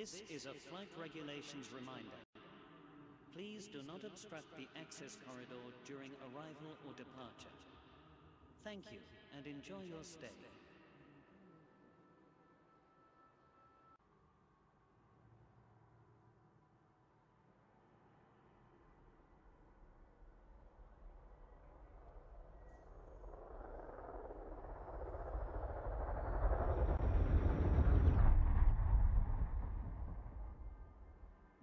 This is a flight regulations reminder. Please do not obstruct the access corridor during arrival or departure. Thank you, and enjoy your stay.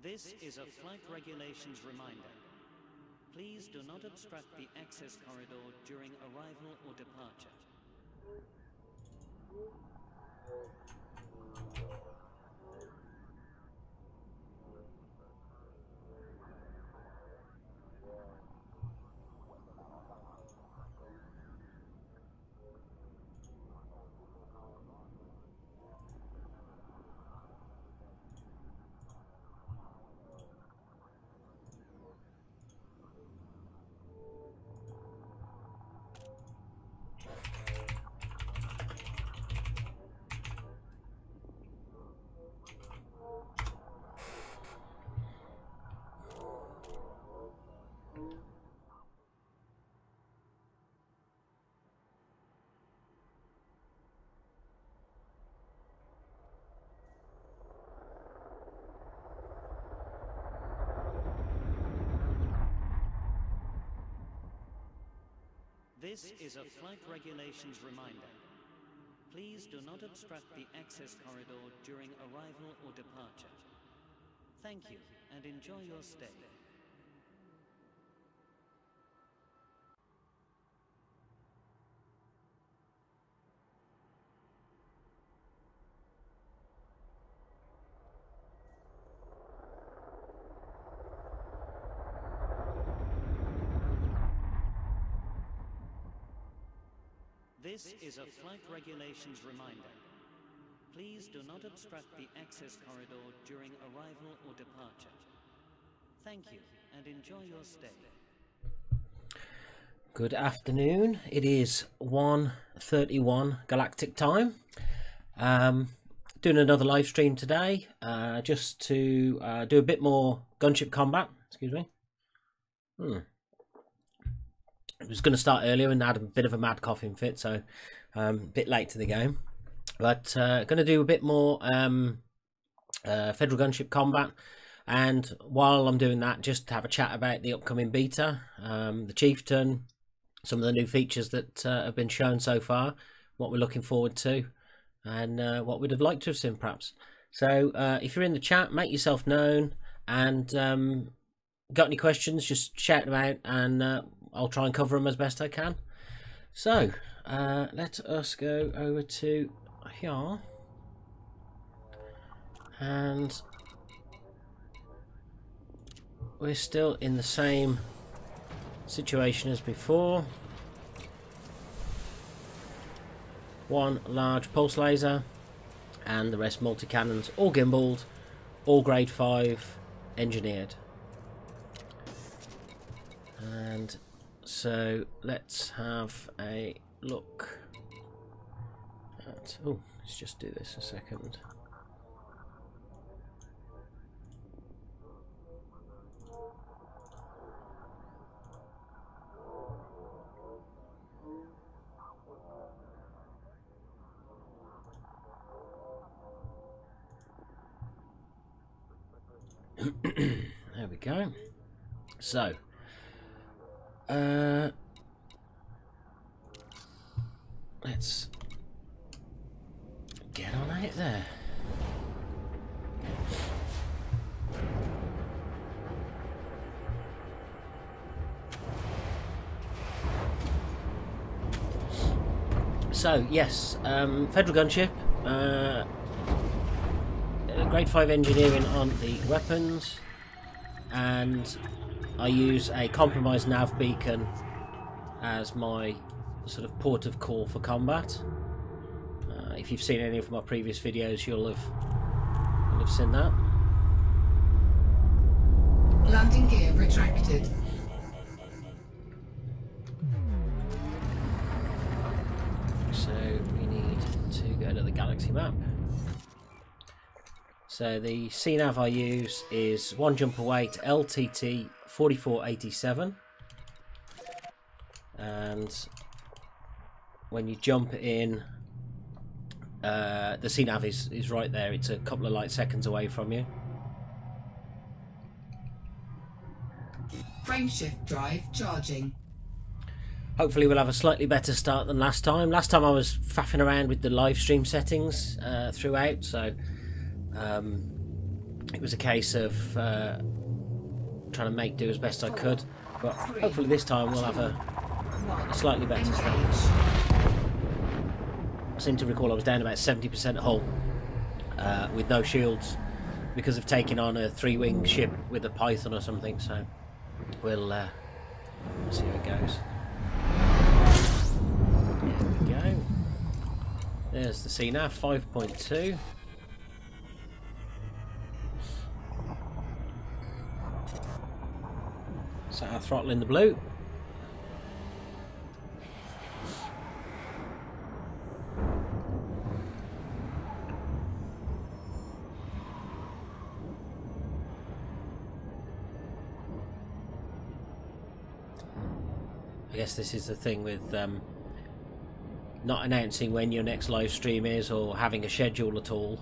This is a flight regulations reminder. Please do not obstruct the access corridor during arrival or departure. This is a flight regulations reminder. Please do not obstruct the access corridor during arrival or departure. Thank you, and enjoy your stay. This is a flight regulations reminder. Please do not obstruct the access corridor during arrival or departure. Thank you, and enjoy your stay. Good afternoon. It is 1:31 Galactic time. Doing another live stream today, just to do a bit more gunship combat. Excuse me. I was going to start earlier and had a bit of a mad coughing fit, so a bit late to the game. But going to do a bit more Federal Gunship combat, and while I'm doing that, just have a chat about the upcoming beta, the Chieftain, some of the new features that have been shown so far, what we're looking forward to, and what we'd have liked to have seen perhaps. So if you're in the chat, make yourself known, and got any questions, just shout them out, and I'll try and cover them as best I can. So let us go over to here, and we're still in the same situation as before. One large pulse laser and the rest multi-cannons, all gimbaled, all grade 5 engineered. And so let's have a look at, oh, let's just do this a second. There we go. So let's get on out there. So yes, Federal Gunship, grade 5 engineering on the weapons, and I use a compromised nav beacon as my sort of port of call for combat. If you've seen any of my previous videos, you'll have seen that. Landing gear retracted. So we need to go to the galaxy map. So the CNAV I use is one jump away to LTT 4487, and when you jump in, the CNAV is right there. It's a couple of light seconds away from you. Frameshift drive charging. Hopefully we'll have a slightly better start than last time. Last time I was faffing around with the live stream settings throughout, so it was a case of trying to make do as best I could. But hopefully this time we'll have a slightly better start. I seem to recall I was down about 70% hull with no shields because of taking on a 3-wing ship with a Python or something, so we'll see how it goes. There we go. There's the CNAV 5.2. Set our throttle in the blue. I guess this is the thing with not announcing when your next live stream is or having a schedule at all.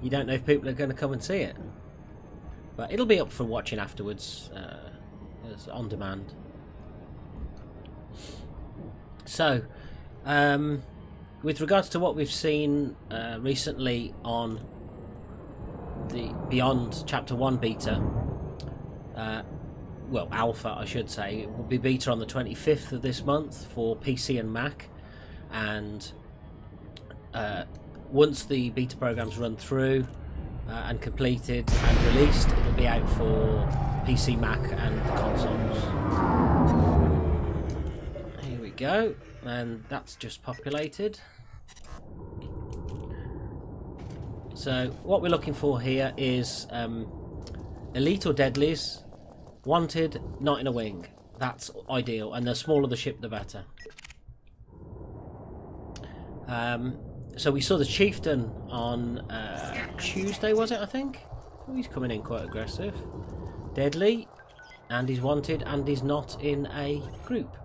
You don't know if people are going to come and see it, but it'll be up for watching afterwards as on demand. So with regards to what we've seen recently on the Beyond Chapter 1 beta, well, alpha I should say, it will be beta on the 25th of this month for PC and Mac, and once the beta programs run through and completed and released, it'll be out for PC, Mac and the consoles. Here we go, and that's just populated. So what we're looking for here is elite or deadlies, wanted, not in a wing. That's ideal, and the smaller the ship the better. So we saw the Chieftain on Tuesday, was it, I think? Oh, he's coming in quite aggressive. Deadly, and he's wanted, and he's not in a group.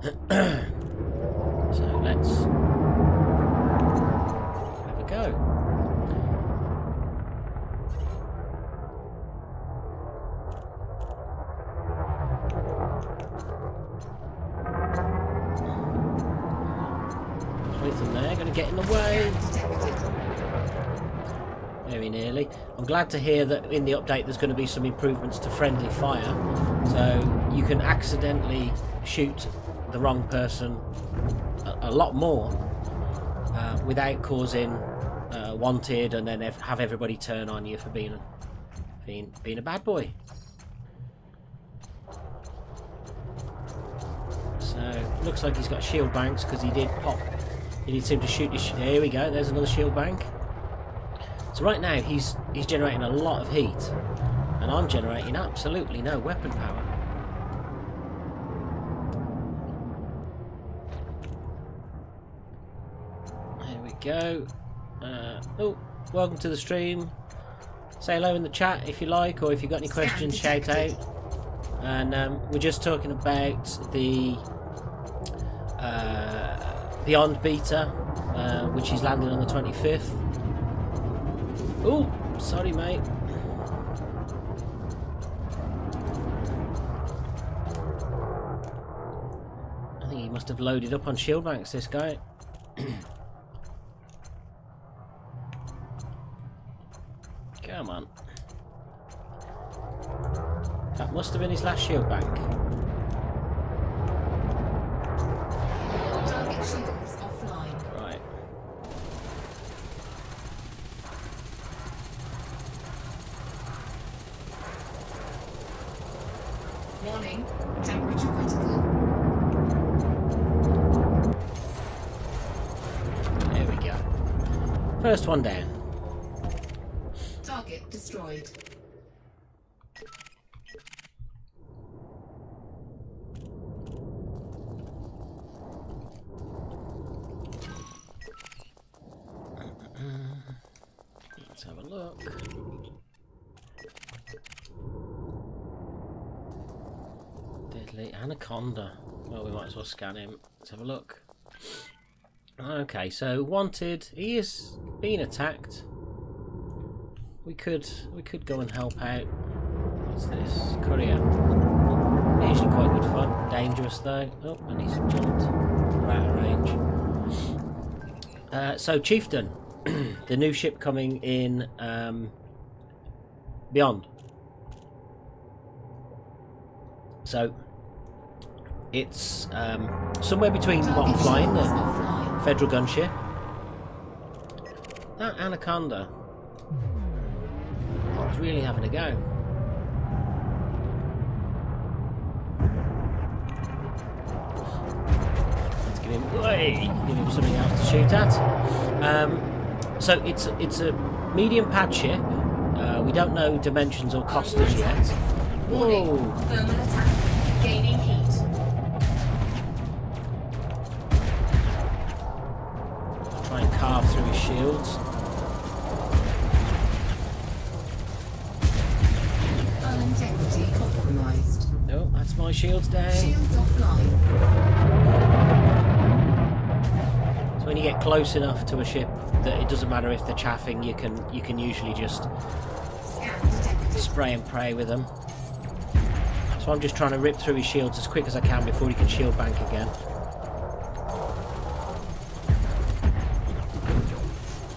So let's have a go. There, going to get in the way. Very nearly. I'm glad to hear that in the update there's going to be some improvements to friendly fire, so you can accidentally shoot the wrong person a lot more without causing wanted and then have everybody turn on you for being a bad boy. So looks like he's got shield banks because he did pop. He did seem to shoot his... Here we go, there's another shield bank. So right now he's generating a lot of heat, and I'm generating absolutely no weapon power. There we go. Oh, welcome to the stream. Say hello in the chat if you like, or if you've got any questions, shout out. And we're just talking about the Beyond beta, which is landing on the 25th. Oh, sorry mate. I think he must have loaded up on shield banks, this guy. Come on. That must have been his last shield bank. Target shields offline. Right. Warning, temperature critical. There we go. First one down. Target destroyed. look. Deadly anaconda. Well, we might as well scan him. Let's have a look. Okay, so wanted. He is being attacked. We could go and help out. What's this? Courier. Usually quite good fun. Dangerous though. Oh, and he's jumped. We're out of range. So Chieftain, the new ship coming in Beyond. So it's somewhere between what I'm flying, the Federal gunship. That Anaconda is really having a go. Let's give him something else to shoot at. So it's a medium pad ship. We don't know dimensions or cost as yet. Warning. Whoa. Thermal attack. Gaining heat. Try and carve through his shields. Hull integrity compromised. Oh, that's my shields down. Shields offline. So when you get close enough to a ship that it doesn't matter if they're chaffing, you can usually just Scan detected. spray and pray with them. So I'm just trying to rip through his shields as quick as I can before he can shield bank again.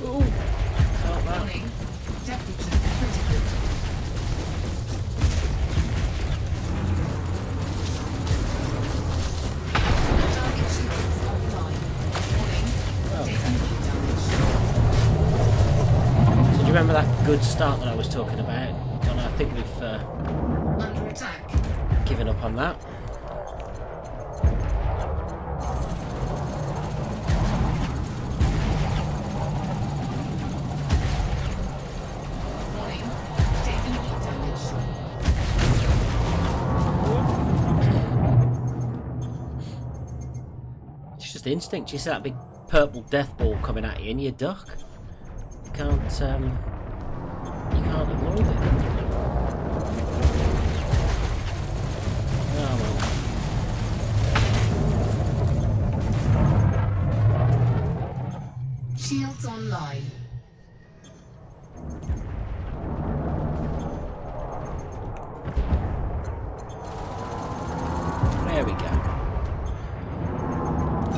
Ooh, felt that. Warning. Temperature critical. Target shields offline. Warning. Taking heat damage. So do you remember that good start that I was talking about? And I think we've Under attack. given up on that. Warning. Taking heat damage. It's just instinct. You see that big purple death ball coming at you and you duck. You can't avoid it. Oh well. Shields online. There we go.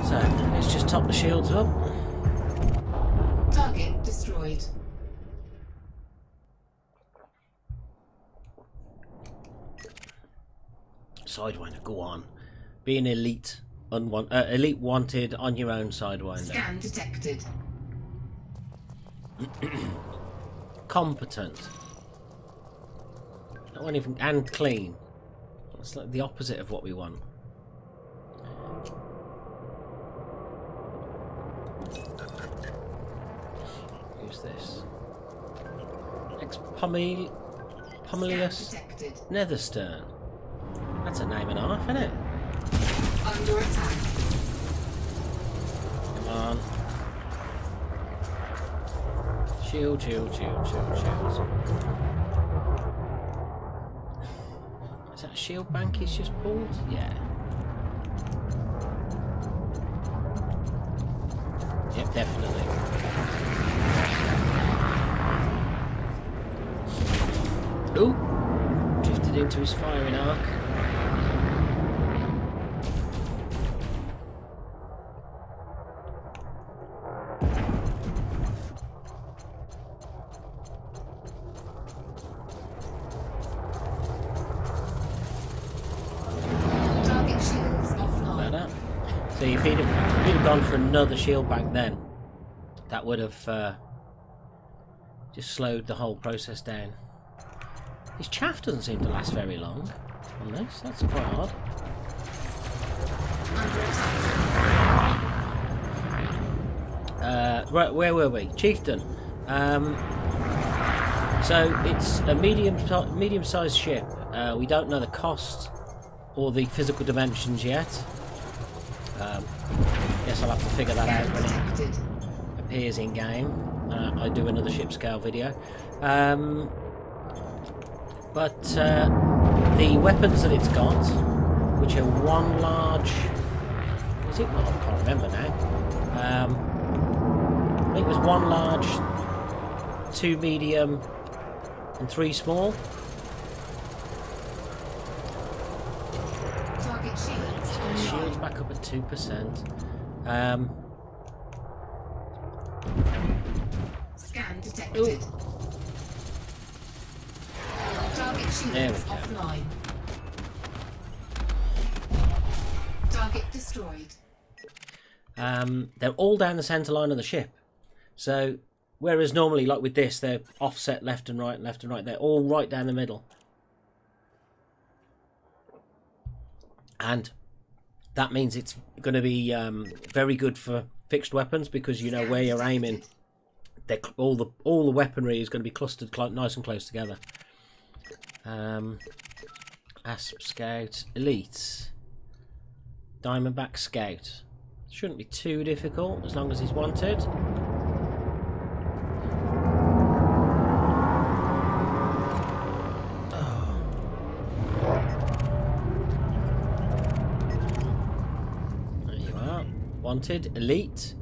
So let's just top the shields up. Target destroyed. Sidewinder, go on. Be an elite, elite wanted on your own Sidewinder. Scan detected. Competent. That one even and clean. That's like the opposite of what we want. Who's this? Pomelius Scan detected. Netherstern. That's a name and a half, isn't it? Under attack. Come on. Shield, shield, shield, shield, shield. Is that a shield bank he's just pulled? Yeah. Yep, definitely. Ooh! Drifted into his firing arc. Target shields offline. Better. So if he'd have gone for another shield bank then, that would have just slowed the whole process down. His chaff doesn't seem to last very long on this. That's quite odd. Under attack. Right, where were we? Chieftain. So it's a medium-sized ship. We don't know the cost or the physical dimensions yet. Guess I'll have to figure that out when it Detected. appears in game. I do another ship scale video. But the weapons that it's got, which are one large... Is it? Well, I can't remember now. I think it was one large, 2 medium, and 3 small. Target shields Shields back up at 2%. Scan detected. Target There we shields go. offline. Target destroyed. They're all down the centre line of the ship. So, whereas normally, like with this, they're offset left and right, they're all right down the middle. And that means it's going to be very good for fixed weapons, because you know where you're aiming. All the weaponry is going to be clustered nice and close together. Asp Scout, Elite, Diamondback Scout. Shouldn't be too difficult as long as he's wanted. There you are. Wanted, Elite.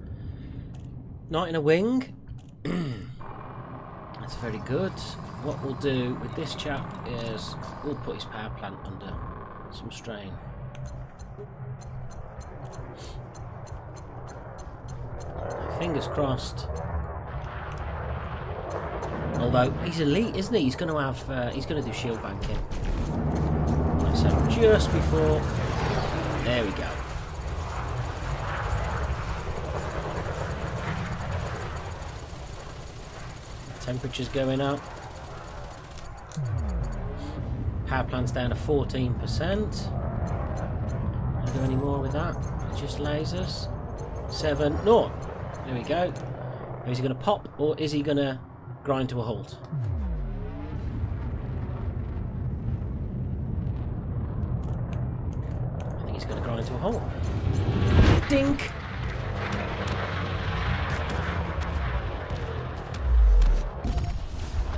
Knight in a Wing. That's very good. What we'll do with this chap is we'll put his power plant under some strain. Fingers crossed. Although he's elite, isn't he? He's going to have. He's going to do shield banking. So just before. There we go. Temperature's going up. Power plant's down to 14%. I'll do any more with that. It's just lasers. 7. No. There we go. Is he going to pop, or is he going to grind to a halt? I think he's going to grind to a halt. Dink!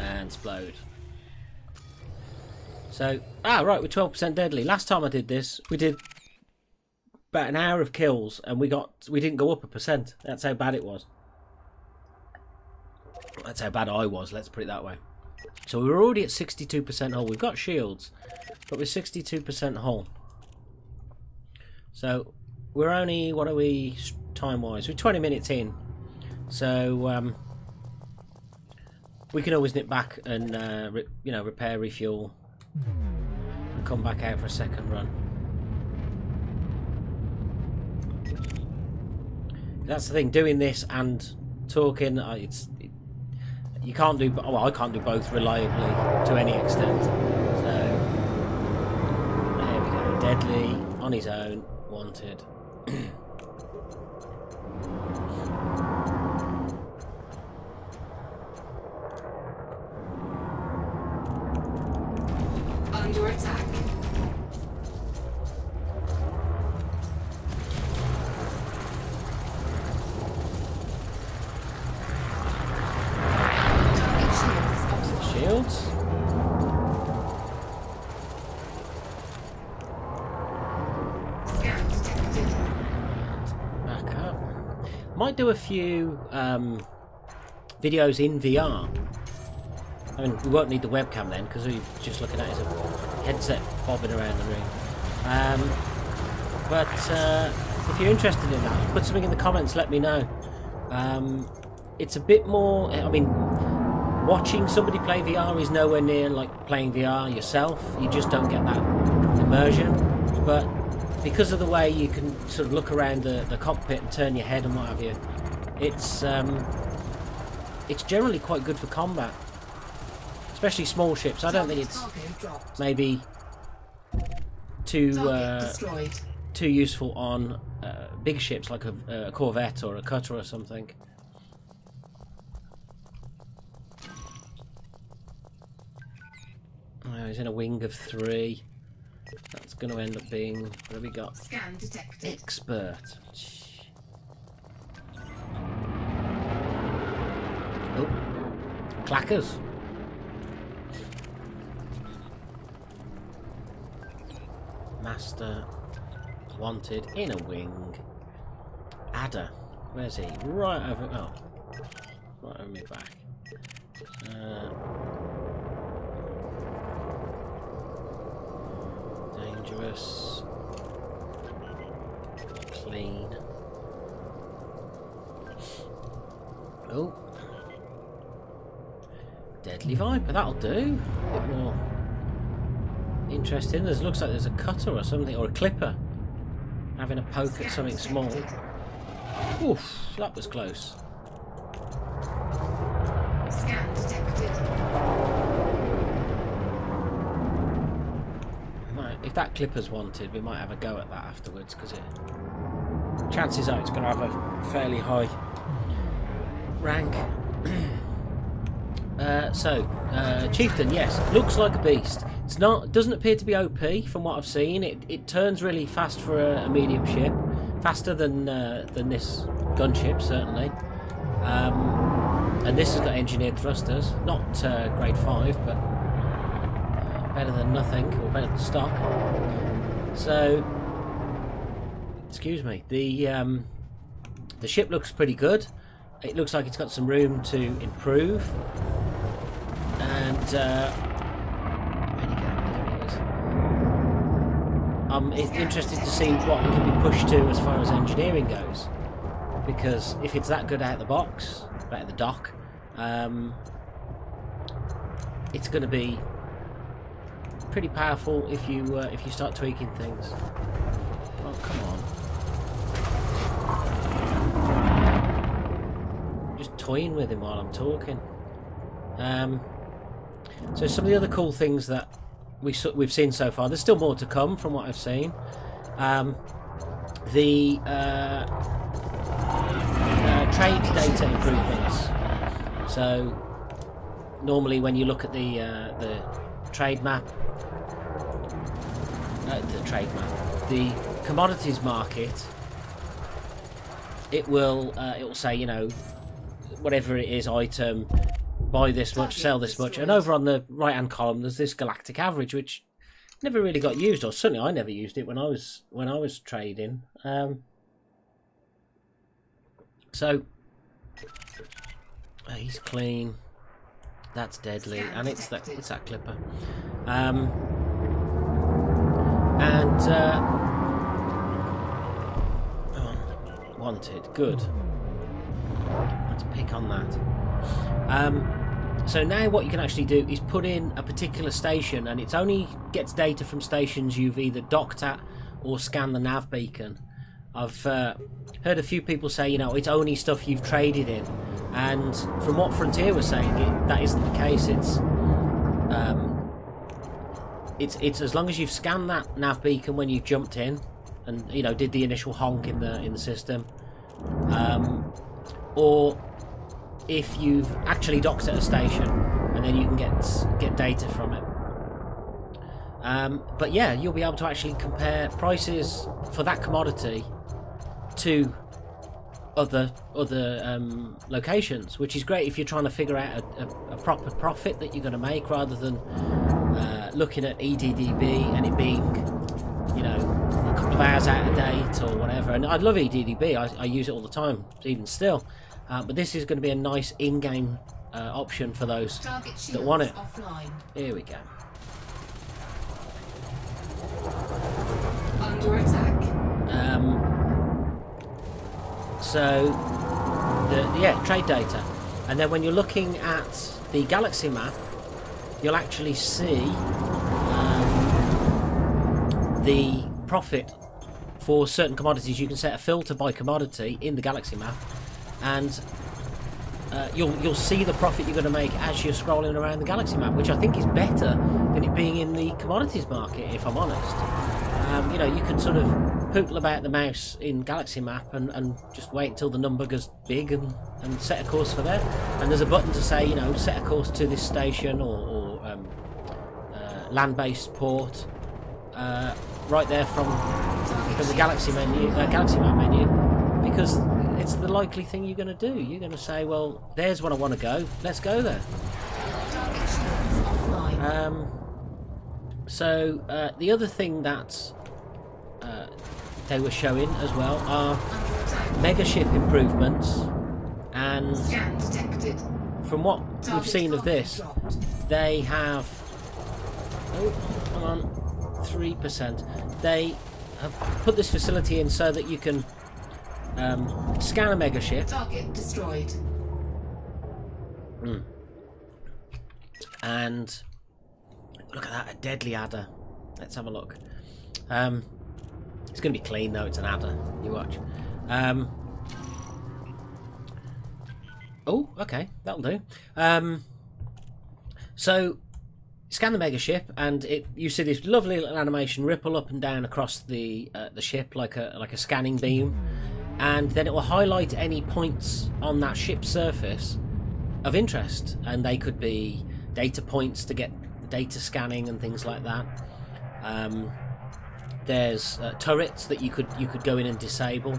And explode. So, right, we're 12% deadly. Last time I did this, we did about an hour of kills, and we didn't go up 1%. That's how bad it was. That's how bad I was, let's put it that way. So we were already at 62% hull. We've got shields, but we're 62% hull. So we're only, what are we time-wise? We're 20 minutes in. So we can always nip back and repair, refuel, and come back out for a second run. That's the thing, doing this and talking, you can't do, well, I can't do both reliably to any extent. So there we go, deadly, on his own, wanted. Under attack. Shields. Scan detected. Back up. Might do a few videos in VR. I mean, we won't need the webcam then, because we're just looking at it as a headset bobbing around the room. But if you're interested in that, put something in the comments, let me know. It's a bit more, I mean, watching somebody play VR is nowhere near like playing VR yourself. You just don't get that immersion. But because of the way you can sort of look around the cockpit and turn your head and what have you, it's generally quite good for combat. Especially small ships. I don't think it's maybe too useful on big ships like a corvette or a cutter or something. He's in a wing of 3. That's going to end up being, what have we got? Scan detected. Expert. Oh, clackers. Master wanted in a wing. Adder. Where's he? Right over. Oh, right over my back. Dangerous. Clean. Oh. Deadly Viper, that'll do. A bit more interesting. Looks like there's a cutter or something, or a clipper. Having a poke at something small. Oof, that was close. Scan detected. If that clipper's wanted, we might have a go at that afterwards, because chances are it's going to have a fairly high rank. Chieftain, yes, looks like a beast. It's not, doesn't appear to be OP from what I've seen. It turns really fast for a medium ship, faster than this gunship certainly. And this has got engineered thrusters, not grade 5, but better than nothing, or better than stock. So, excuse me, the ship looks pretty good. It looks like it's got some room to improve. And where'd he go? There he is. I'm interested to see what it can be pushed to as far as engineering goes, because if it's that good out the box, out the dock, it's going to be pretty powerful if you start tweaking things. Oh, come on! I'm just toying with him while I'm talking. So some of the other cool things that we've seen so far. There's still more to come from what I've seen. The trade data improvements. So normally when you look at the trade map, the commodities market, it will say, you know, whatever it is, item, buy this much, sell this much, and over on the right hand column there's this galactic average, which never really got used, or certainly I never used it when I was trading. So he's clean, that's deadly, and it's that clipper. Wanted, good. Let's pick on that. So now what you can actually do is put in a particular station, and it only gets data from stations you've either docked at or scanned the nav beacon. I've heard a few people say, you know, it's only stuff you've traded in, and from what Frontier was saying, that isn't the case. It's as long as you've scanned that nav beacon when you jumped in, and you know, did the initial honk in the system, or if you've actually docked at a station, and then you can get data from it. But yeah, you'll be able to actually compare prices for that commodity to other locations, which is great if you're trying to figure out a proper profit that you're going to make, rather than looking at EDDB and it being, you know, a couple of hours out of date or whatever. And I love EDDB, I use it all the time, even still. But this is going to be a nice in-game option for those that want it. Offline. Here we go. Under attack. So, trade data. And then when you're looking at the galaxy map, you'll actually see the profit for certain commodities. You can set a filter by commodity in the galaxy map, and you'll see the profit you're going to make as you're scrolling around the galaxy map, which I think is better than it being in the commodities market, if I'm honest. You know, you can sort of poodle about the mouse in galaxy map and just wait until the number goes big and set a course for there. And there's a button to say, you know, set a course to this station or land-based port, right there from the galaxy menu, galaxy map menu, because it's the likely thing you're going to do. You're going to say, well, there's where I want to go, let's go there. Target shields offline. So the other thing that they were showing as well are Under attack. mega ship improvements, and Scan detected. from what we've Target seen of target this, dropped. they have, oh, hang on, 3%. They have put this facility in so that you can scan a mega ship. Target destroyed. And look at that, a deadly adder. Let's have a look. It's going to be clean though, it's an adder. You watch. Oh, okay, that'll do. So, scan the mega ship, and you see this lovely little animation ripple up and down across the ship like a scanning beam, and then it will highlight any points on that ship's surface of interest, and they could be data points to get data scanning and things like that. There's turrets that you could go in and disable,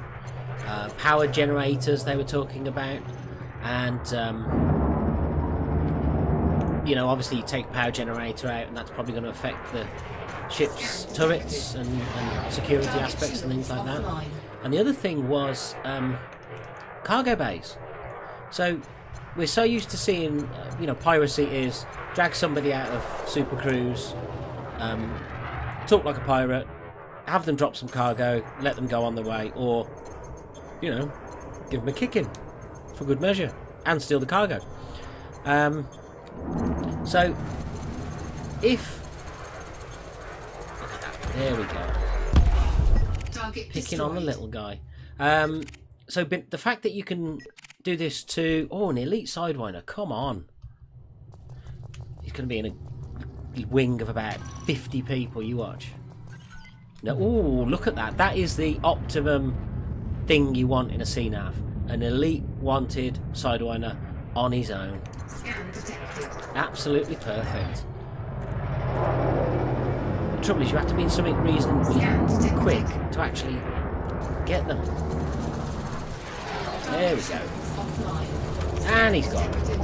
power generators they were talking about, and you know, obviously you take power generator out, and that's probably going to affect the ship's turrets and security aspects and things like that. And the other thing was cargo bays. So we're so used to seeing, you know, piracy is drag somebody out of Super Cruise, talk like a pirate, have them drop some cargo, let them go on their way, or, you know, give them a kicking for good measure and steal the cargo. So if, look at that, there we go. Target Picking destroyed. on the little guy. So the fact that you can do this to... Oh, an elite sidewinder. Come on. He's going to be in a wing of about 50 people. You watch. No, oh, look at that. That is the optimum thing you want in a CNAV. An elite wanted sidewinder on his own. Scan detected. Absolutely perfect. The trouble is you have to be in something reasonably quick to actually get them. There we go. Offline. And he's gone. Detected.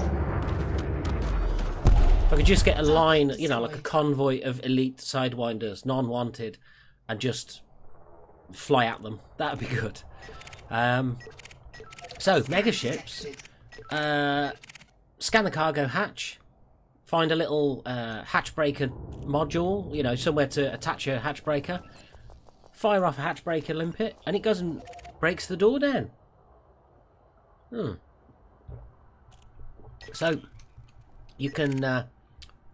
If I could just get a line, you know, like a convoy of elite sidewinders, non-wanted, and just fly at them, that would be good. So, mega ships. Scan the cargo hatch. Find a little hatch breaker module, you know, somewhere to attach a hatch breaker. Fire off a hatch breaker limpet, and it goes and breaks the door down. So, you can... it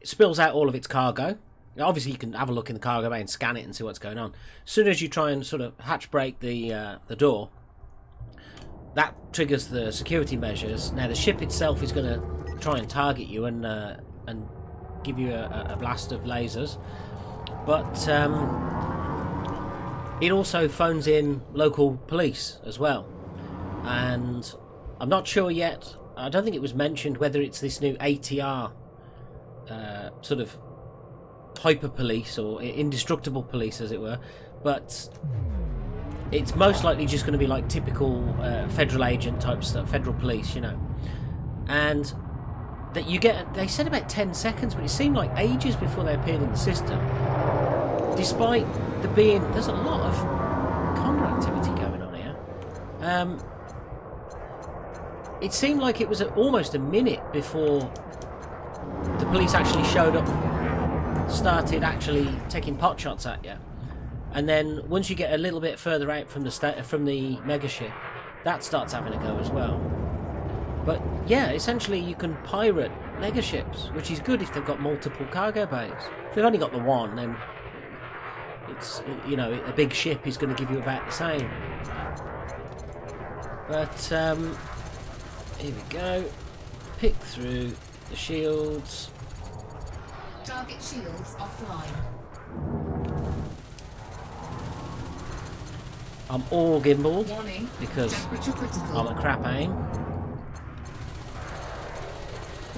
spills out all of its cargo. Obviously, you can have a look in the cargo bay and scan it and see what's going on. As soon as you try and sort of hatch break the door, that triggers the security measures. Now, the ship itself is going to try and target you and give you a blast of lasers. But it also phones in local police as well. And I'm not sure yet. I don't think it was mentioned whether it's this new ATR sort of hyper police or indestructible police, as it were, but it's most likely just going to be like typical federal agent type stuff, federal police, you know. And that you get, they said about 10 seconds, but it seemed like ages before they appeared in the system, despite there's a lot of Condor activity going on here. It seemed like it was almost a minute before the police actually showed up, started actually taking pot shots at you, and then once you get a little bit further out from the mega ship, that starts having a go as well. But yeah, essentially you can pirate mega ships, which is good if they've got multiple cargo bays. If they've only got the one, then it's, you know, a big ship is going to give you about the same. But here we go. Pick through the shields. Target shields offline. I'm all gimbaled Warning. because Temperature critical. I'm a crap aim.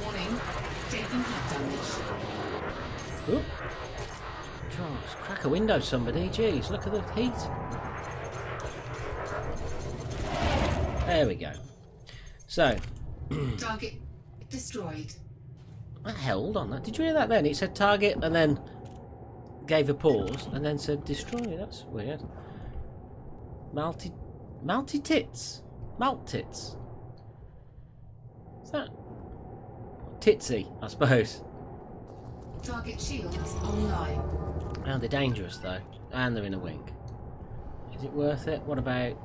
Warning. Taking heat damage. Oop. Charles, crack a window, somebody. Jeez, look at the heat. There we go. So, Target destroyed. that held on that. Did you hear that then? It said target and then gave a pause and then said destroy. That's weird. Malty tits. Malt tits. Is that titsy, I suppose. Target shields online. Oh, they're dangerous though. And they're in a wing. Is it worth it? What about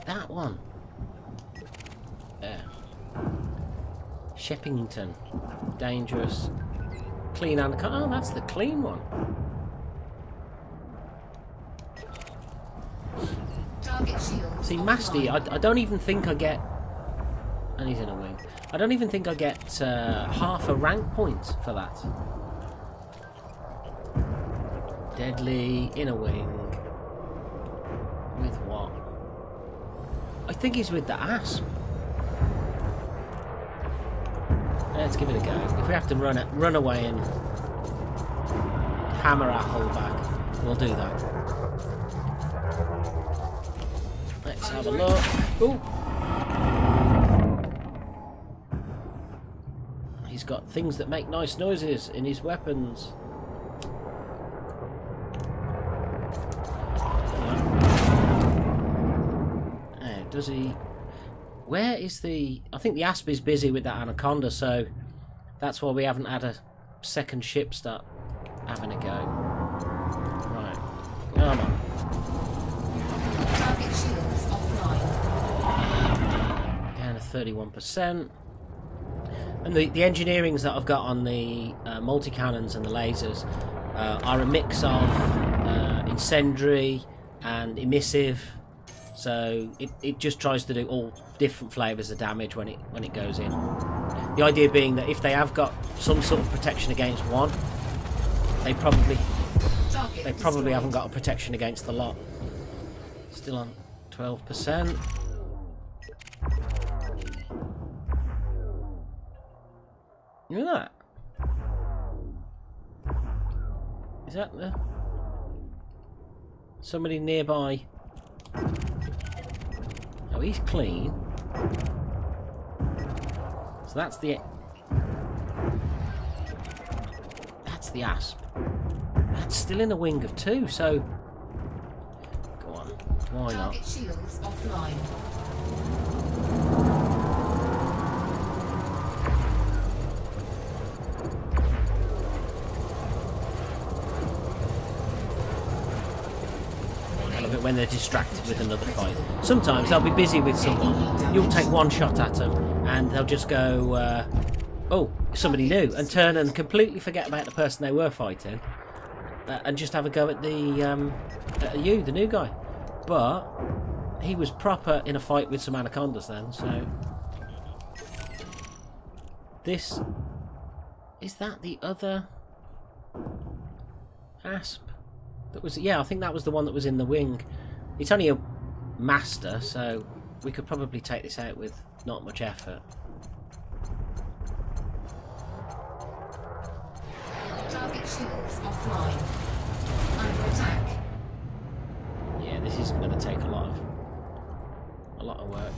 that one? There. Sheppington. Dangerous. Clean and... Oh, that's the clean one. Target shields See, offline. Masty, I don't even think I get... And he's in a wing. I don't even think I get half a rank point for that. Deadly, in a wing. With what? I think he's with the asp. Let's give it a go. If we have to run away and hammer our hull back, we'll do that. Let's have a look. Ooh. He's got things that make nice noises in his weapons. Does he... Where is the... I think the asp is busy with that anaconda, so that's why we haven't had a second ship start having a go. Right. Come on. Target shields offline. Down to 31%. And the engineerings that I've got on the multi-cannons and the lasers are a mix of incendiary and emissive. So it just tries to do all different flavours of damage when it goes in. The idea being that if they have got some sort of protection against one, they probably haven't got a protection against the lot. Still on 12%. Look at that. Is that the somebody nearby? Oh, he's clean. So that's the asp. That's still in a wing of two, so go on. Why not? Target shields offline. When they're distracted with another fight. Sometimes they'll be busy with someone, you'll take one shot at them and they'll just go oh, somebody new, and turn and completely forget about the person they were fighting and just have a go at the the new guy. But he was proper in a fight with some anacondas then, so this is that the other asp? That was, yeah, I think that was the one that was in the wing. It's only a master, so we could probably take this out with not much effort. Target shields offline. Under attack. Yeah, this is going to take a lot of work.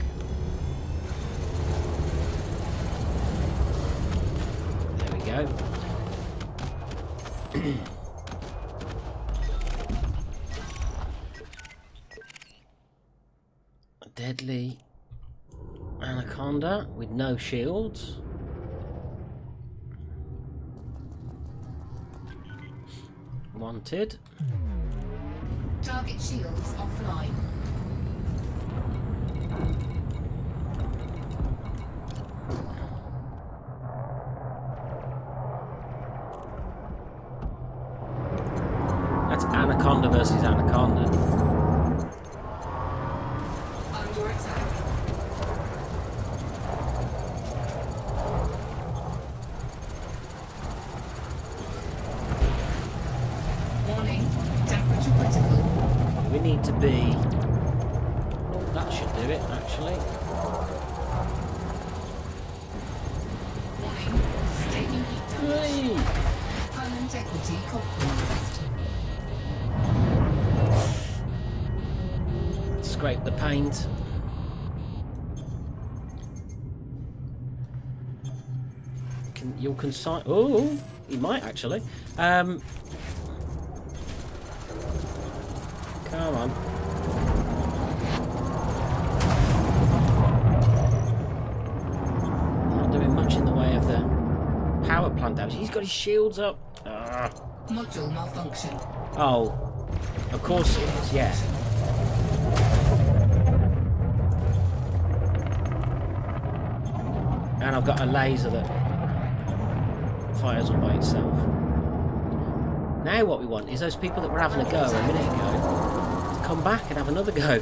There we go. Deadly anaconda with no shields. Wanted. Target shields offline. That's anaconda versus anaconda. Under attack. Warning, temperature critical. We need to be... Oh, that should do it, actually. Warning, taking heat damage. Hey! Hull integrity compromised. Scrape the paint. You'll consign... Oh! He might actually. Come on. Not doing much in the way of the power plant damage. He's got his shields up. Module malfunction. Oh, of course it is, yeah. And I've got a laser that fires all by itself. Now what we want is those people that were having a go a minute ago to come back and have another go.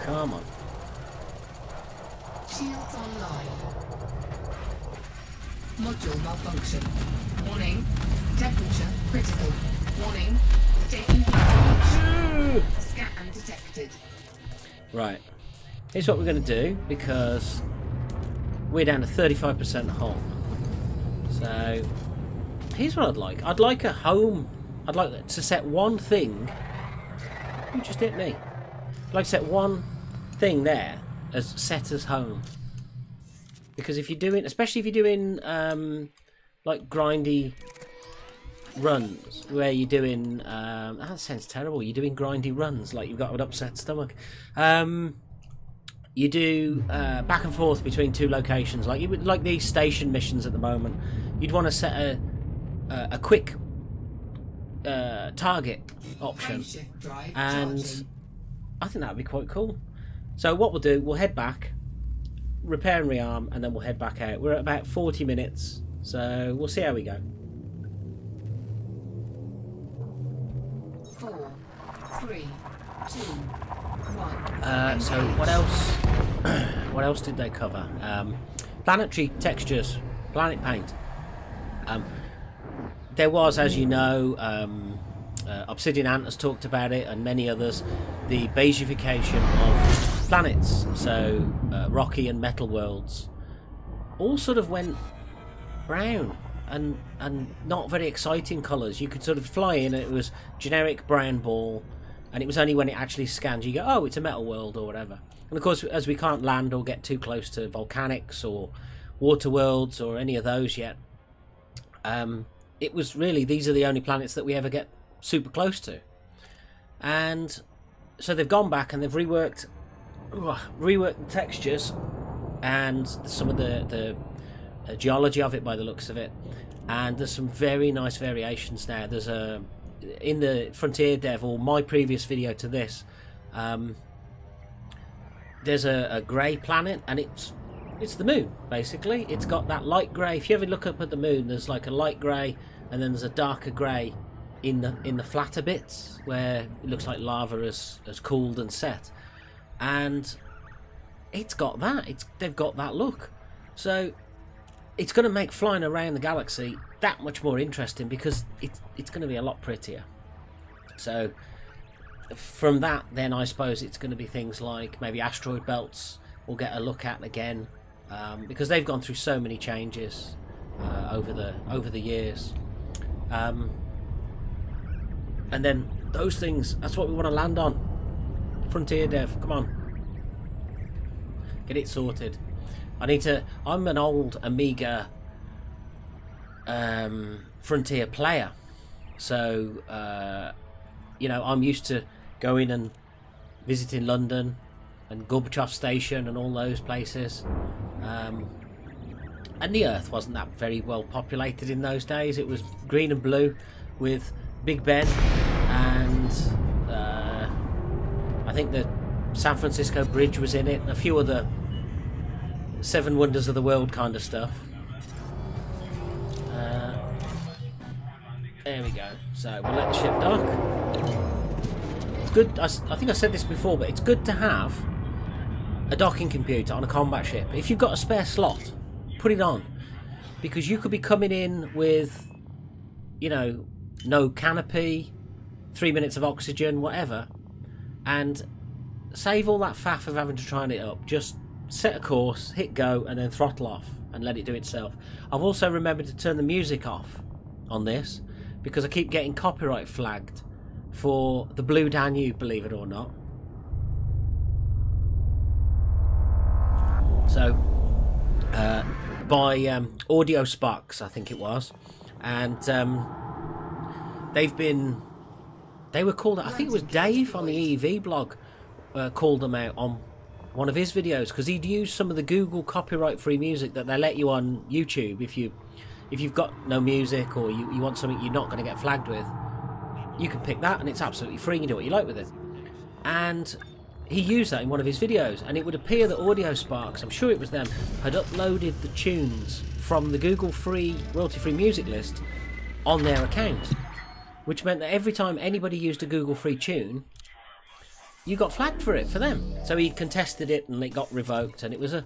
Come on. Shields online. Module malfunction. Warning. Temperature critical. Warning. Taking heat damage. Scan detected. Right. Here's what we're going to do, because we're down to 35% hull. So, here's what I'd like. I'd like a home. I'd like to set one thing. You just hit me. I'd like to set one thing there as set as home. Because if you're doing, especially if you're doing like grindy runs, where you're doing, that sounds terrible. You're doing grindy runs, like you've got an upset stomach. You do back and forth between two locations, like you would, like these station missions at the moment. You'd want to set a quick target option, and I think that would be quite cool. So what we'll do, we'll head back, repair and rearm, and then we'll head back out. We're at about 40 minutes, so we'll see how we go. 4, 3, 2, 1. So what else? What else did they cover? Planetary textures, planet paint. There was, as you know, Obsidian Ant has talked about it, and many others, the beigeification of planets. So rocky and metal worlds all sort of went brown and not very exciting colours. You could sort of fly in, and it was generic brown ball. And it was only when it actually scanned you go, oh, it's a metal world or whatever. And of course, as we can't land or get too close to volcanics or water worlds or any of those yet, it was really, these are the only planets that we ever get super close to. And so they've gone back and they've reworked the textures and some of the geology of it by the looks of it. And there's some very nice variations now. There's a... in the Frontier Dev, or my previous video to this, there's a grey planet, and it's the moon, basically. It's got that light grey. If you ever look up at the moon, there's like a light grey, and then there's a darker grey in the flatter bits, where it looks like lava has cooled and set. And it's got that. They've got that look. So it's going to make flying around the galaxy that much more interesting, because it's going to be a lot prettier. So from that, then I suppose it's going to be things like maybe asteroid belts we'll get a look at again, because they've gone through so many changes over the years, and then those things, that's what we want to land on. Frontier Dev, come on, get it sorted. I'm an old Amiga Frontier player, so you know, I'm used to going and visiting London and Gorbachev Station and all those places, and the Earth wasn't that very well populated in those days. It was green and blue with Big Ben and I think the San Francisco Bridge was in it, and a few other Seven Wonders of the World kind of stuff. There we go. So we'll let the ship dock. It's good. I think I said this before, but it's good to have a docking computer on a combat ship. If you've got a spare slot, put it on, because you could be coming in with, you know, no canopy, 3 minutes of oxygen, whatever, and save all that faff of having to try it up. Just set a course, hit go, and then throttle off and let it do itself. I've also remembered to turn the music off on this, because I keep getting copyright flagged for the Blue Danube, believe it or not. So by Audio Sparks, I think it was, and they were called, I think it was Dave on the EV blog called them out on one of his videos, because he'd used some of the Google copyright free music that they let you on YouTube if you've got no music, or you want something you're not going to get flagged with. You can pick that and it's absolutely free, you do what you like with it. And he used that in one of his videos, and it would appear that Audio Sparks, I'm sure it was them, had uploaded the tunes from the Google free royalty free music list on their account, which meant that every time anybody used a Google free tune, you got flagged for it for them. So he contested it and it got revoked, and it was a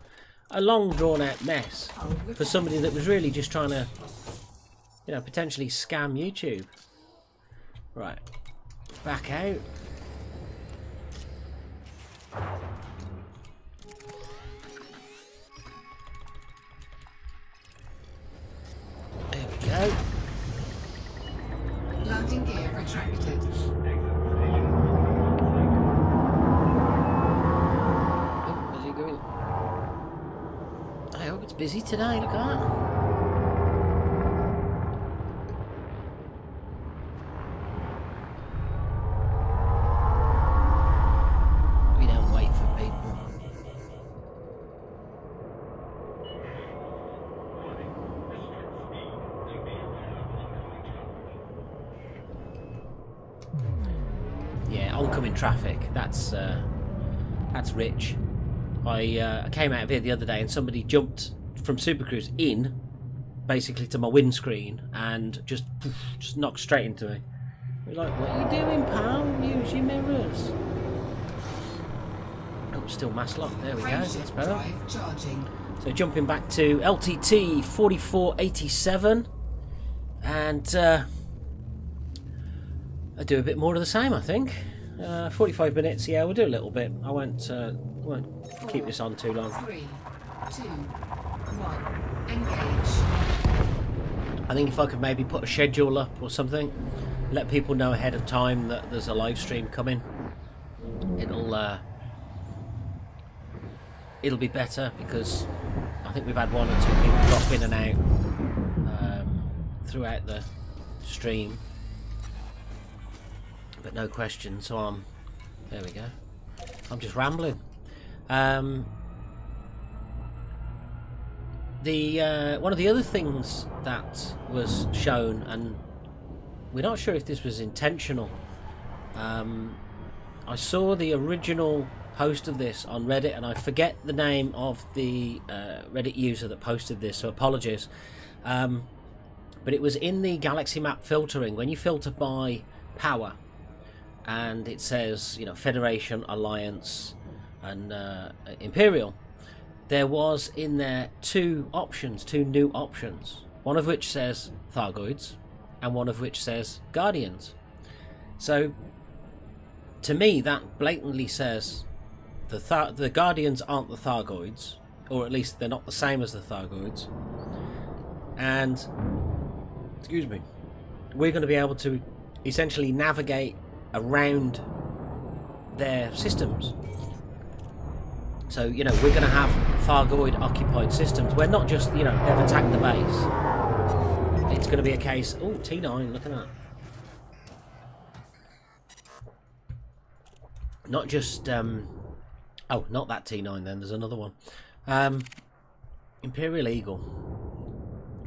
long drawn out mess for somebody that was really just trying to, you know, potentially scam YouTube. Right, back out. There we go. Landing gear retracted. Oh, where's he going? I hope it's busy today, look at that. We don't wait for people. Yeah, oncoming traffic. That's rich. I came out of here the other day and somebody jumped from Super Cruise in, basically to my windscreen, and just knocked straight into me. We're like, what are you doing, pal? Use your mirrors. Oh, still mass lock. There we go. That's better. Drive charging. So jumping back to LTT 4487, and I'll do a bit more of the same, I think. 45 minutes, yeah, we'll do a little bit. I won't keep this on too long. 3, 2, 1, engage. I think if I could maybe put a schedule up or something, let people know ahead of time that there's a live stream coming, it'll be better, because I think we've had 1 or 2 people drop in and out throughout the stream. But no question, so there we go. I'm just rambling. One of the other things that was shown, and we're not sure if this was intentional. I saw the original post of this on Reddit, and I forget the name of the Reddit user that posted this, so apologies. But it was in the galaxy map filtering, when you filter by power, and it says, you know, Federation, Alliance, and Imperial. There was in there two new options. One of which says Thargoids, and one of which says Guardians. So, to me, that blatantly says the Guardians aren't the Thargoids, or at least they're not the same as the Thargoids. And, excuse me, we're going to be able to essentially navigate around their systems. So, you know, we're going to have Thargoid occupied systems where not just, you know, they've attacked the base. It's going to be a case... Oh, T9, look at that. Not just... oh, not that T9 then, there's another one. Imperial Eagle.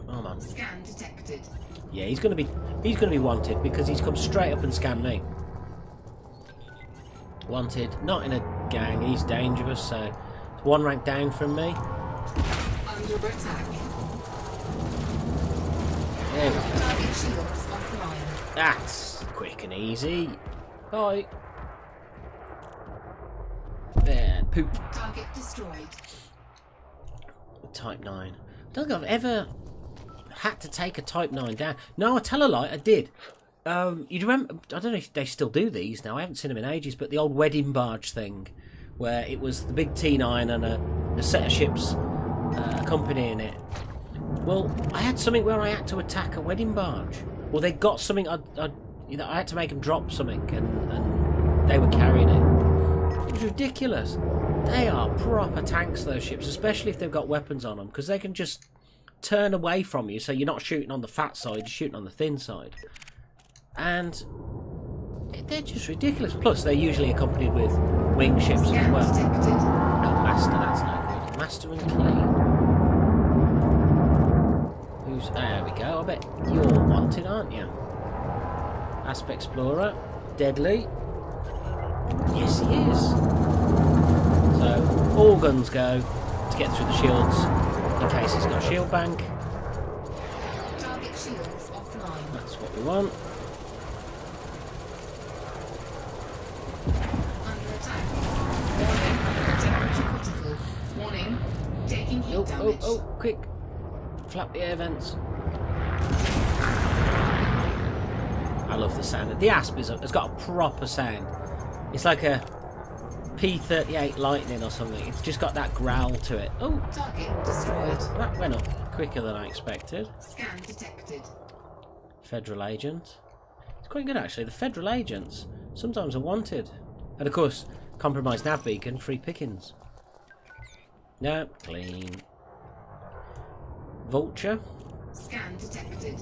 Oh, man. Scan detected. Yeah, he's going to be wanted, because he's come straight up and scanned me. Wanted, not in a gang, he's dangerous, so it's 1 rank down from me. Under attack. There we go. Target shields offline. That's quick and easy. Bye. There, poop. Target destroyed. Type 9. I don't think I've ever had to take a Type 9 down. No, I tell a lie, I did. You'd remember, I don't know if they still do these now, I haven't seen them in ages, but the old wedding barge thing, where it was the big T9 and a set of ships accompanying it. Well, I had something where I had to attack a wedding barge. Well, they got something, I had to make them drop something, and they were carrying it. It was ridiculous. They are proper tanks, those ships, especially if they've got weapons on them, because they can just turn away from you, so you're not shooting on the fat side, you're shooting on the thin side. And they're just ridiculous. Plus, they're usually accompanied with wing ships as Scan well. detected. Oh, master, that's no good. Master and clean. Who's... There we go. I bet you're wanted, aren't you? Asp Explorer. Deadly. Yes, he is. So, all guns go to get through the shields in case he's got a shield bank. Target shields offline. That's what we want. Under attack. Warning. Temperature critical. Warning. Taking heat damage. Oh, quick. Flap the air vents. I love the sound. The Asp has got a proper sound. It's like a P-38 Lightning or something. It's just got that growl to it. Oh, Target destroyed. that went up quicker than I expected. Scan detected. Federal agent. It's quite good actually. The Federal agents sometimes are wanted. And of course, compromised nav beacon, free pickings. No, clean. Vulture. Scan detected.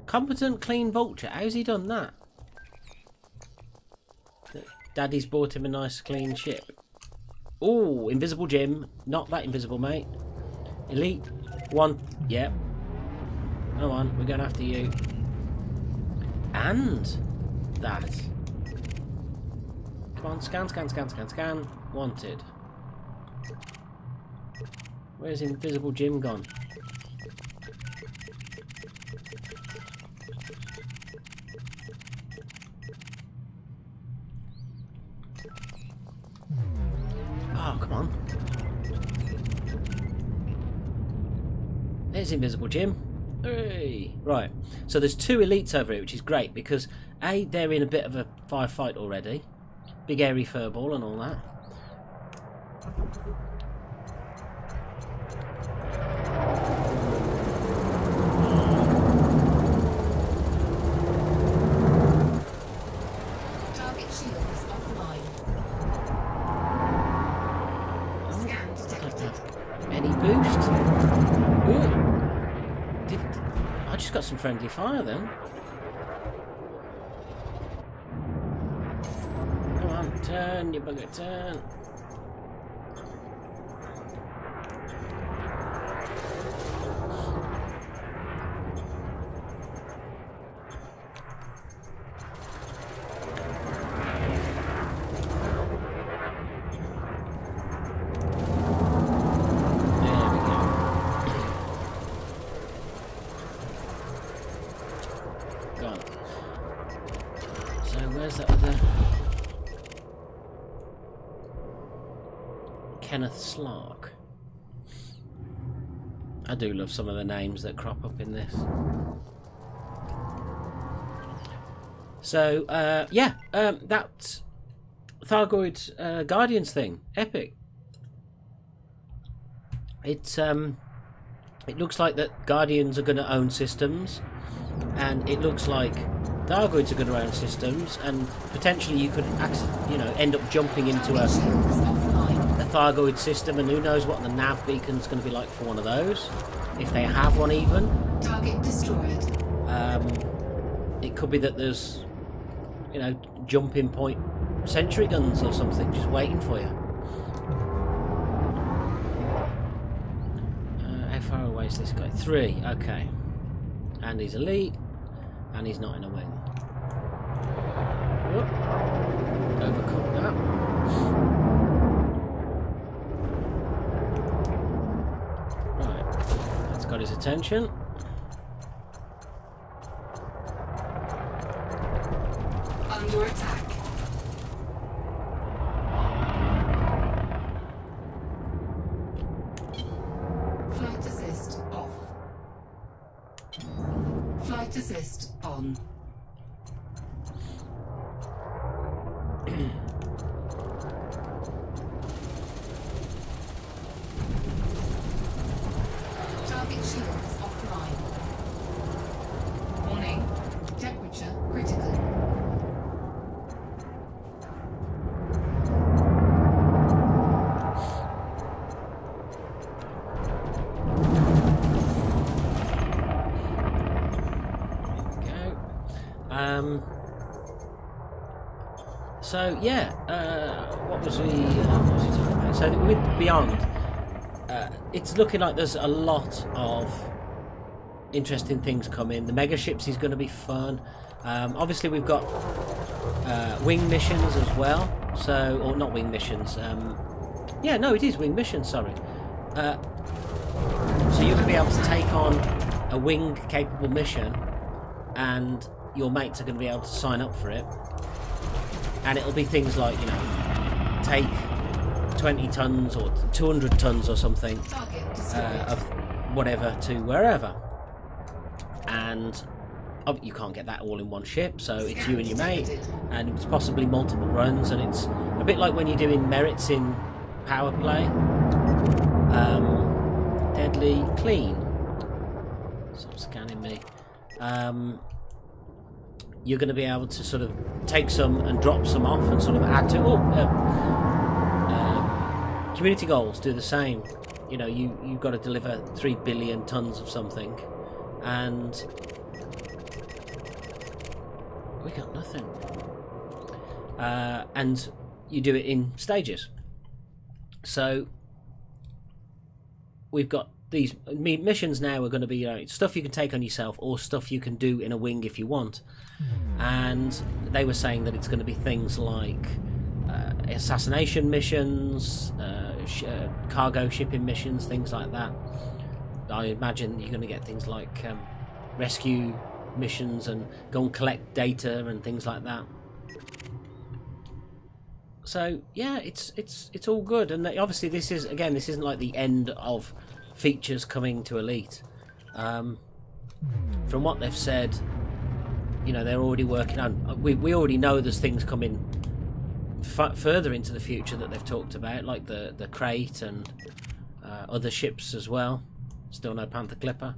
Competent clean vulture. How's he done that? Daddy's bought him a nice clean ship. Oh, invisible Jim. Not that invisible, mate. Elite 1. Yep. Come on, we're going after you. And that. Come on, scan. Wanted. Where's invisible Jim gone? Oh, come on. There's invisible Jim. Hey. Right, so there's 2 elites over here, which is great because A, they're in a bit of a firefight already. Big airy furball and all that. Target shields offline. Scan detected. Any boost? Ooh. I just got some friendly fire then. Come on, turn, you bugger, turn. Kenneth Slark. I do love some of the names that crop up in this. So, yeah, that Thargoid Guardians thing, epic. It looks like that Guardians are going to own systems, and it looks like Thargoids are going to own systems, and potentially you could, end up jumping into a Thargoid system, and who knows what the nav beacon's going to be like for one of those, if they have one even. Target destroyed. It could be that there's, jumping point sentry guns or something just waiting for you. How far away is this guy? 3, okay. And he's elite, and he's not in a wing. Whoop. Overcooked that. Got his attention. Under attack. Flight assist off. Flight assist on. Target shields offline. Warning. Temperature critical. So yeah, what was we talking about? So with Beyond, it's looking like there's a lot of interesting things coming. The mega ships is going to be fun. Obviously we've got wing missions as well. So, or not wing missions. Yeah, no, it is wing missions. Sorry. So you're going to be able to take on a wing capable mission, and your mates are going to be able to sign up for it. And it'll be things like, you know, take 20 tons or 200 tons or something of whatever to wherever. And you can't get that all in one ship, so it's you and your mate, and it's possibly multiple runs, and it's a bit like when you're doing merits in power play. Deadly clean. Stop scanning me. You're going to be able to sort of take some and drop some off and sort of add to. Community goals do the same. You know, you've got to deliver 3 billion tons of something, and we got nothing. And you do it in stages. So we've got these missions now are going to be stuff you can take on yourself or stuff you can do in a wing if you want. And they were saying that it's going to be things like assassination missions, cargo shipping missions, things like that. I imagine you're going to get things like rescue missions and go and collect data and things like that. So yeah, it's all good. And obviously this isn't like the end of features coming to Elite. From what they've said, you know, they're already working on. We already know there's things coming further into the future that they've talked about, like the crate and other ships as well. Still no Panther Clipper.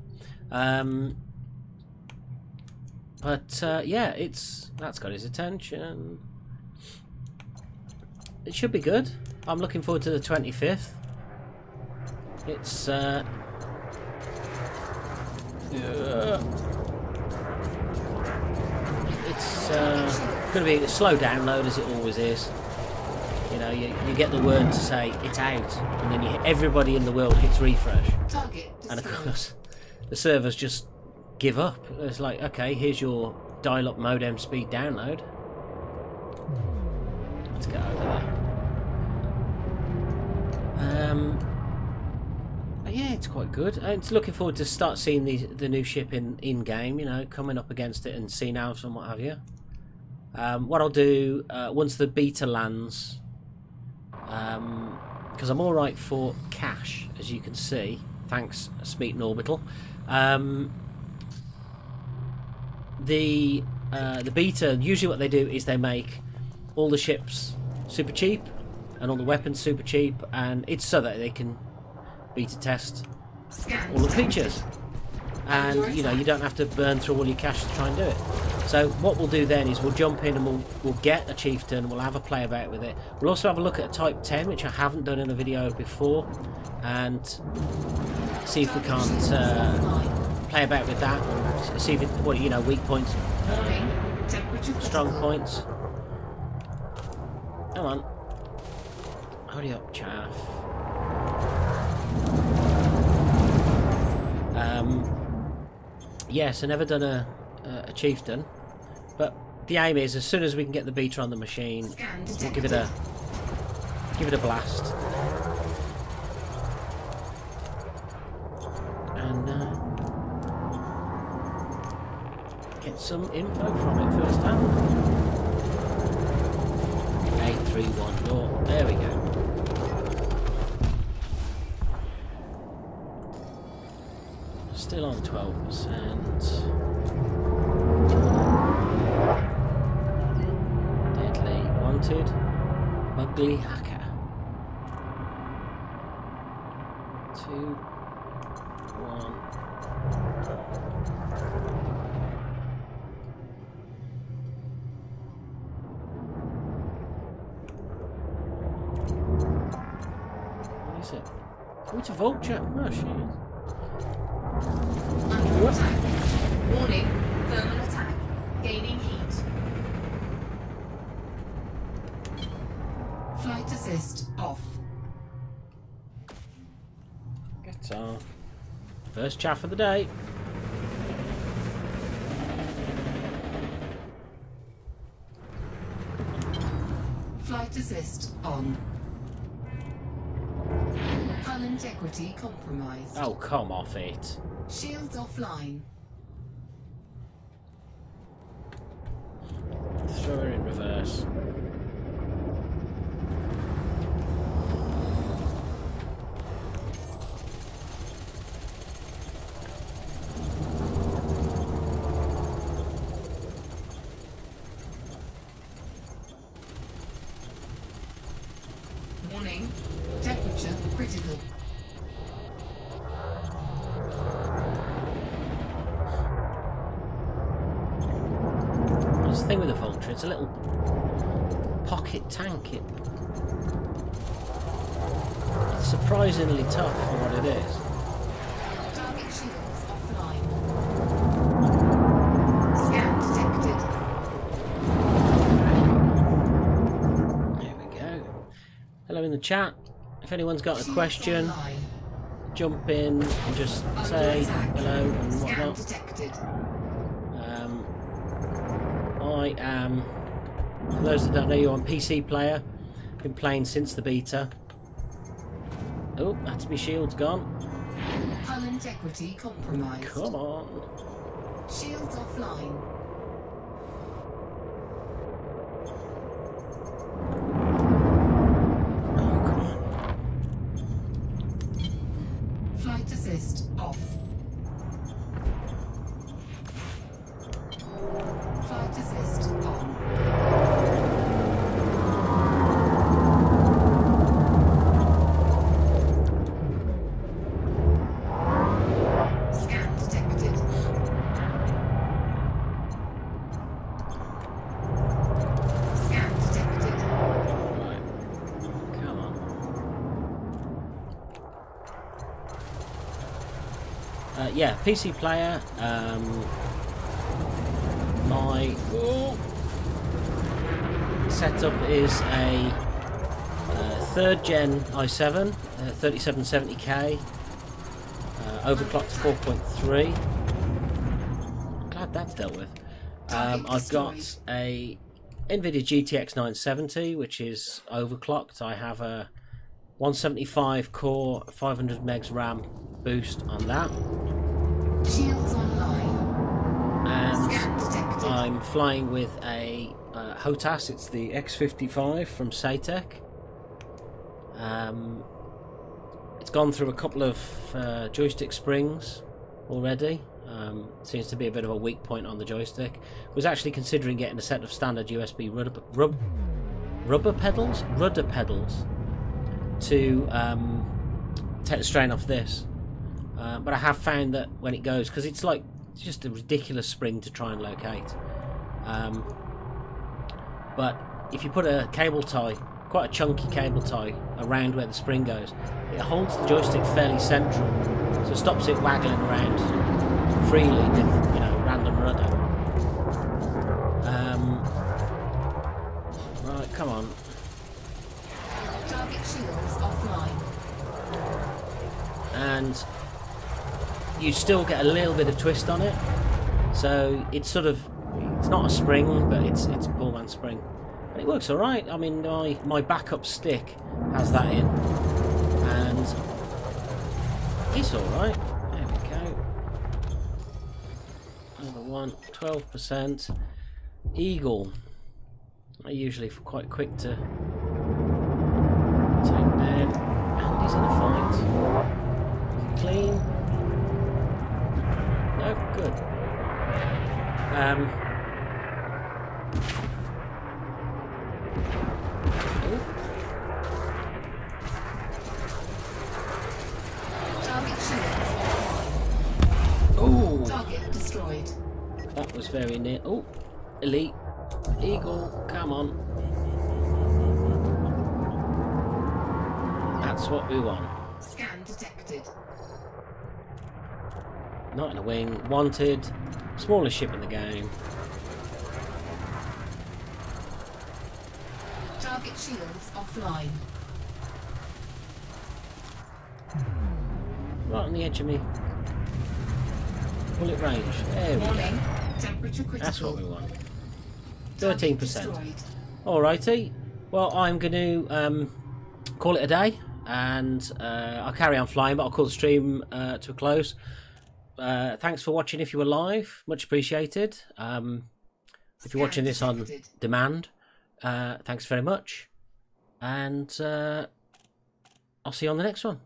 But yeah, that's got his attention. It should be good. I'm looking forward to the 25th. It's going to be a slow download, as it always is. You know, you get the word to say it's out, and then everybody in the world hits refresh, and of course the servers just give up. It's like, okay, here's your dial-up modem speed download. Let's get over there. Yeah, it's quite good. It's looking forward to start seeing the new ship in game. You know, coming up against it and seeing alphs and what have you. What I'll do once the beta lands, because I'm all right for cash, as you can see. Thanks, Smeaton Orbital. The beta, usually what they do is they make all the ships super cheap and all the weapons super cheap, and it's so that they can beta test all the features, and you know, you don't have to burn through all your cash to try and do it. So what we'll do then is we'll jump in and we'll get a chieftain, we'll have a play about with it. We'll also have a look at Type 10, which I haven't done in a video before, and see if we can't play about with that, and see if it, what, you know, weak points, strong points. Come on, hurry up, chaff. Yes, I've never done a chieftain, but the aim is as soon as we can get the beta on the machine, we'll give it a blast, and get some info from it first hand. 831. There we go. Still on 12%. Deadly wanted. Ugly hacker. 2, 1. What is it? Oh, it's a vulture. Oh shit. Under attack. Warning, thermal attack. Gaining heat. First chaff of the day. Flight assist on. Hull integrity compromised. Oh, come off it. Shields offline. Throw her in reverse. Warning. Temperature critical. That's the thing with the Vulture, it's a little pocket tank. It's surprisingly tough for what it is. Target shields offline. Scan detected. There we go. Hello in the chat. If anyone's got a question, jump in and just say hello and Scan whatnot. detected. I am, for those that don't know, you're on PC player. Been playing since the beta. Oh, that's my shield's gone. Hull integrity compromised. Come on. Shields offline. Oh, come on. Flight assist off. Flight assist on. Scan detected. Scan detected. Right. Come on. Yeah, PC player. My setup is a 3rd gen i7, 3770K, overclocked to 4.3. Glad that's dealt with. I've got a NVIDIA GTX 970, which is overclocked. I have a 175 core, 500 megs RAM boost on that. Shields online. And Scan detected. I'm flying with a HOTAS. It's the X55 from Saytec. It's gone through a couple of joystick springs already. Seems to be a bit of a weak point on the joystick. Was actually considering getting a set of standard USB rudder pedals to take the strain off this. But I have found that when it goes, because it's just a ridiculous spring to try and locate. But if you put a cable tie, quite a chunky cable tie, around where the spring goes, it holds the joystick fairly central, so it stops it waggling around freely with, you know, random rudder. Right, come on. Target shields offline. And you still get a little bit of twist on it, so it's it's not a spring, but it's a Pullman spring, and it works all right. I mean, my backup stick has that in, and it's all right. There we go. Another one, 12%. Eagle. I usually quite quick to take down, and he's in a fight. Clean. No, good. Target shields offline. Oh, Target destroyed. that was very near. Oh, elite Eagle, come on. That's what we want. Scan detected. Not in a wing. Wanted. Smallest ship in the game. Target shields offline. Right on the edge of me. Bullet range. There we go. Warning. Temperature critical. That's what we want. Target 13%. destroyed. Alrighty. Well, I'm going to call it a day, and I'll carry on flying, but I'll call the stream to a close. Thanks for watching if you were live. Much appreciated. If you're watching this on demand, thanks very much. And I'll see you on the next one.